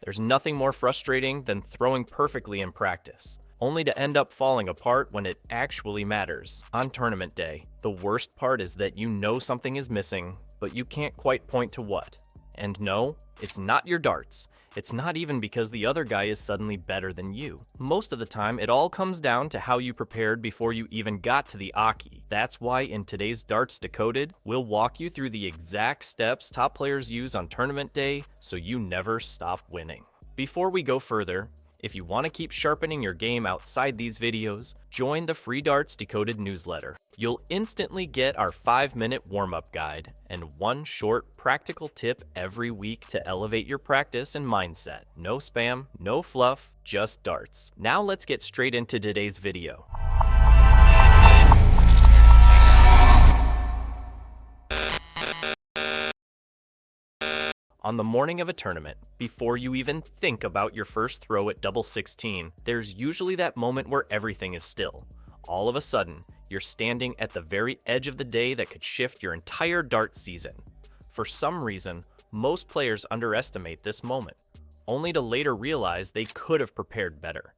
There's nothing more frustrating than throwing perfectly in practice, only to end up falling apart when it actually matters. On tournament day, the worst part is that you know something is missing, but you can't quite point to what. And no, it's not your darts. It's not even because the other guy is suddenly better than you. Most of the time, it all comes down to how you prepared before you even got to the 𝗂𝘂𝘂𝗀𝘂. That's why in today's Darts Decoded, we'll walk you through the exact steps top players use on tournament day so you never stop winning. Before we go further, if you want to keep sharpening your game outside these videos, join the free Darts Decoded newsletter. You'll instantly get our 5-minute warm-up guide and one short practical tip every week to elevate your practice and mindset. No spam, no fluff, just darts. Now let's get straight into today's video. On the morning of a tournament, before you even think about your first throw at 𝗯𝘂𝘀𝗀𝘀, there's usually that moment where everything is still. All of a sudden, you're standing at the very edge of the day that could shift your entire dart season. For some reason, most players underestimate this moment, only to later realize they could have prepared better.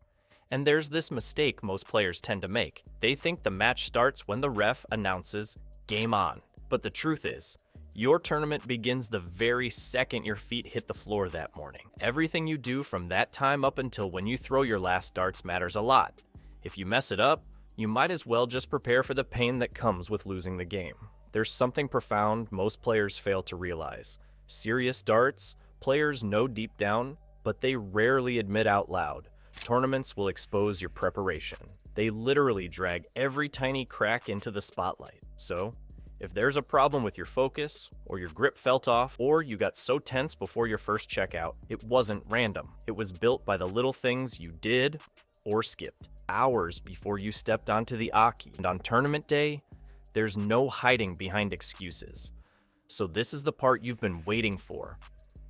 And there's this mistake most players tend to make. They think the match starts when the ref announces game on. But the truth is, your tournament begins the very second your feet hit the floor that morning. Everything you do from that time up until when you throw your last darts matters a lot. If you mess it up, you might as well just prepare for the pain that comes with losing the game. There's something profound most players fail to realize. Serious darts, players know deep down, but they rarely admit out loud. Tournaments will expose your preparation. They literally drag every tiny crack into the spotlight. So, if there's a problem with your focus, or your grip felt off, or you got so tense before your first checkout, it wasn't random. It was built by the little things you did or skipped. Hours before you stepped onto the 𝗂𝘂𝘂𝗀𝘂. And on tournament day, there's no hiding behind excuses. So this is the part you've been waiting for.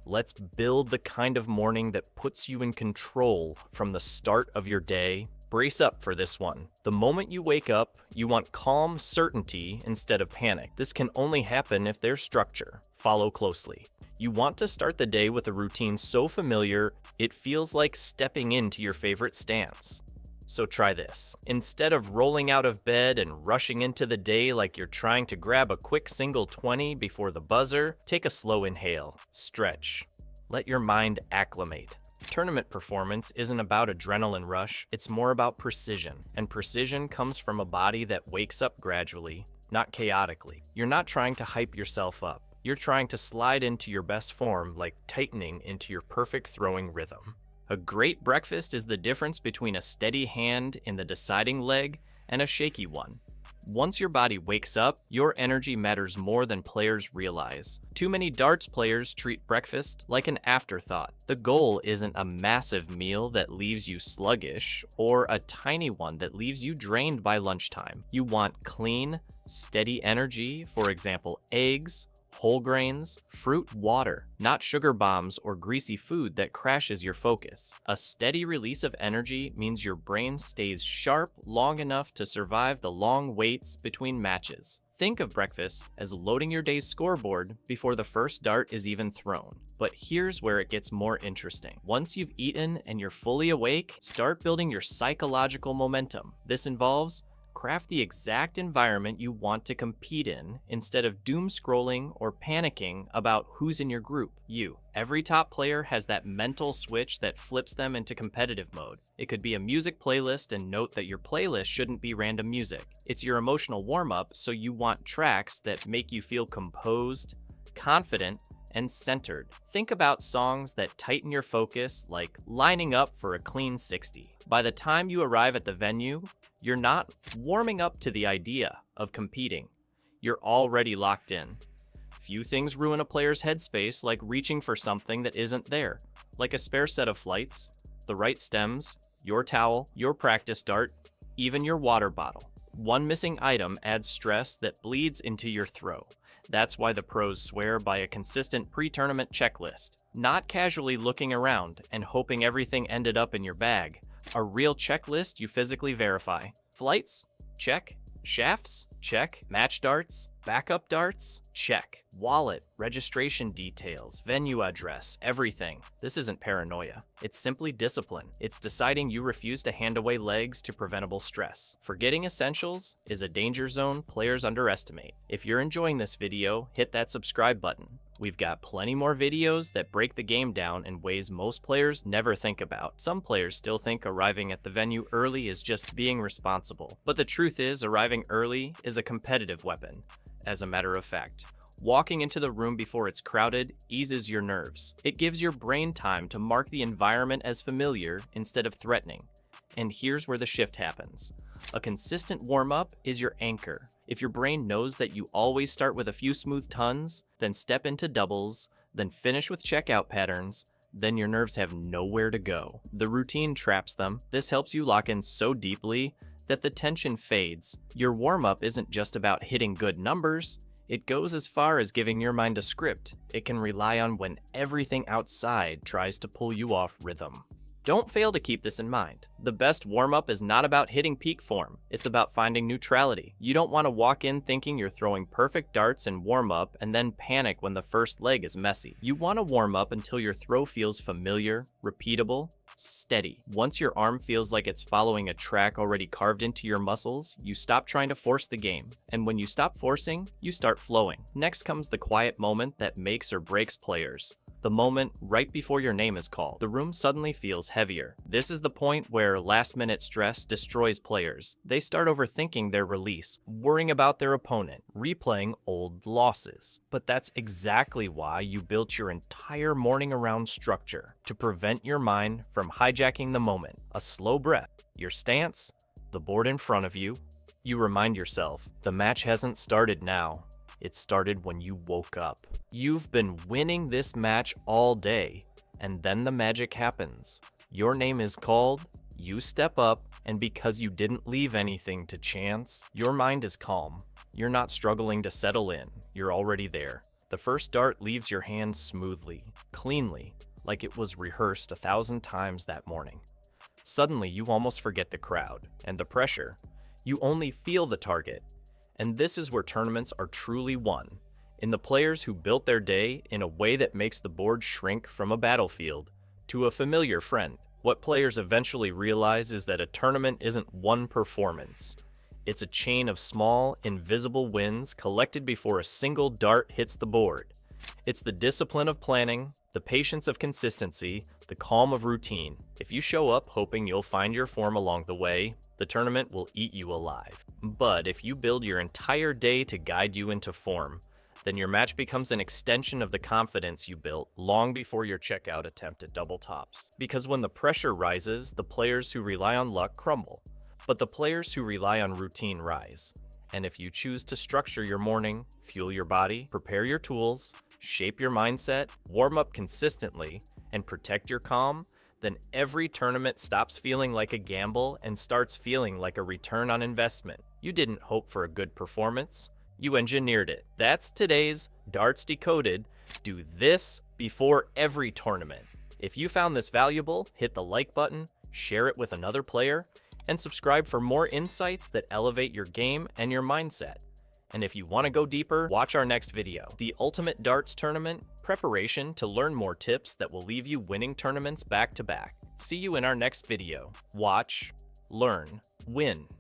Let's build the kind of morning that puts you in control from the start of your day. Brace up for this one. The moment you wake up, you want calm certainty instead of panic. This can only happen if there's structure. Follow closely. You want to start the day with a routine so familiar, it feels like stepping into your favorite stance. So try this. Instead of rolling out of bed and rushing into the day like you're trying to grab a quick single 20 before the buzzer, take a slow inhale. Stretch. Let your mind acclimate. Tournament performance isn't about adrenaline rush, it's more about precision. And precision comes from a body that wakes up gradually, not chaotically. You're not trying to hype yourself up. You're trying to slide into your best form like tightening into your perfect throwing rhythm. A great breakfast is the difference between a steady hand in the deciding leg and a shaky one. Once your body wakes up, your energy matters more than players realize. Too many darts players treat breakfast like an afterthought. The goal isn't a massive meal that leaves you sluggish or a tiny one that leaves you drained by lunchtime. You want clean, steady energy, for example, eggs, whole grains, fruit, water, not sugar bombs or greasy food that crashes your focus. A steady release of energy means your brain stays sharp long enough to survive the long waits between matches. Think of breakfast as loading your day's scoreboard before the first dart is even thrown. But here's where it gets more interesting. Once you've eaten and you're fully awake, start building your psychological momentum. This involves craft the exact environment you want to compete in instead of doom scrolling or panicking about who's in your group. Every top player has that mental switch that flips them into competitive mode. It could be a music playlist, and note that your playlist shouldn't be random music. It's your emotional warm-up, so you want tracks that make you feel composed, confident, and centered. Think about songs that tighten your focus, like Lining Up for a Clean 60. By the time you arrive at the venue, you're not warming up to the idea of competing. You're already locked in. Few things ruin a player's headspace like reaching for something that isn't there, like a spare set of flights, the right stems, your towel, your practice dart, even your water bottle. One missing item adds stress that bleeds into your throw. That's why the pros swear by a consistent pre-tournament checklist, not casually looking around and hoping everything ended up in your bag. A real checklist you physically verify. Flights? Check. Shafts? Check. Match darts? Backup darts? Check. Wallet, registration details, venue address, everything. This isn't paranoia. It's simply discipline. It's deciding you refuse to hand away legs to preventable stress. Forgetting essentials is a danger zone players underestimate. If you're enjoying this video, hit that subscribe button. We've got plenty more videos that break the game down in ways most players never think about. Some players still think arriving at the venue early is just being responsible. But the truth is, arriving early is a competitive weapon. As a matter of fact, walking into the room before it's crowded eases your nerves. It gives your brain time to mark the environment as familiar instead of threatening. And here's where the shift happens. A consistent warm-up is your anchor. If your brain knows that you always start with a few smooth tons, then step into doubles, then finish with checkout patterns, then your nerves have nowhere to go. The routine traps them. This helps you lock in so deeply that the tension fades. Your warm-up isn't just about hitting good numbers. It goes as far as giving your mind a script it can rely on when everything outside tries to pull you off rhythm. Don't fail to keep this in mind. The best warm-up is not about hitting peak form. It's about finding neutrality. You don't want to walk in thinking you're throwing perfect darts in warm-up and then panic when the first leg is messy. You want to warm up until your throw feels familiar, repeatable, steady. Once your arm feels like it's following a track already carved into your muscles, you stop trying to force the game. And when you stop forcing, you start flowing. Next comes the quiet moment that makes or breaks players. The moment right before your name is called. The room suddenly feels heavier. This is the point where last-minute stress destroys players. They start overthinking their release, worrying about their opponent, replaying old losses. But that's exactly why you built your entire morning around structure, to prevent your mind from hijacking the moment. A slow breath, your stance, the board in front of you. You remind yourself, the match hasn't started now. It started when you woke up. You've been winning this match all day, and then the magic happens. Your name is called, you step up, and because you didn't leave anything to chance, your mind is calm. You're not struggling to settle in. You're already there. The first dart leaves your hand smoothly, cleanly, like it was rehearsed 1,000 times that morning. Suddenly, you almost forget the crowd and the pressure. You only feel the target. And this is where tournaments are truly won, in the players who built their day in a way that makes the board shrink from a battlefield to a familiar friend. What players eventually realize is that a tournament isn't one performance. It's a chain of small, invisible wins collected before a single dart hits the board. It's the discipline of planning, the patience of consistency, the calm of routine. If you show up hoping you'll find your form along the way, the tournament will eat you alive. But if you build your entire day to guide you into form, then your match becomes an extension of the confidence you built long before your checkout attempt at double tops. Because when the pressure rises, the players who rely on luck crumble, but the players who rely on routine rise. And if you choose to structure your morning, fuel your body, prepare your tools, shape your mindset, warm up consistently, and protect your calm, then every tournament stops feeling like a gamble and starts feeling like a return on investment. You didn't hope for a good performance, you engineered it. That's today's Darts Decoded. Do this before every tournament. If you found this valuable, hit the like button, share it with another player, and subscribe for more insights that elevate your game and your mindset. And if you want to go deeper, watch our next video, the Ultimate Darts Tournament Preparation, to learn more tips that will leave you winning tournaments back to back. See you in our next video. Watch, learn, win.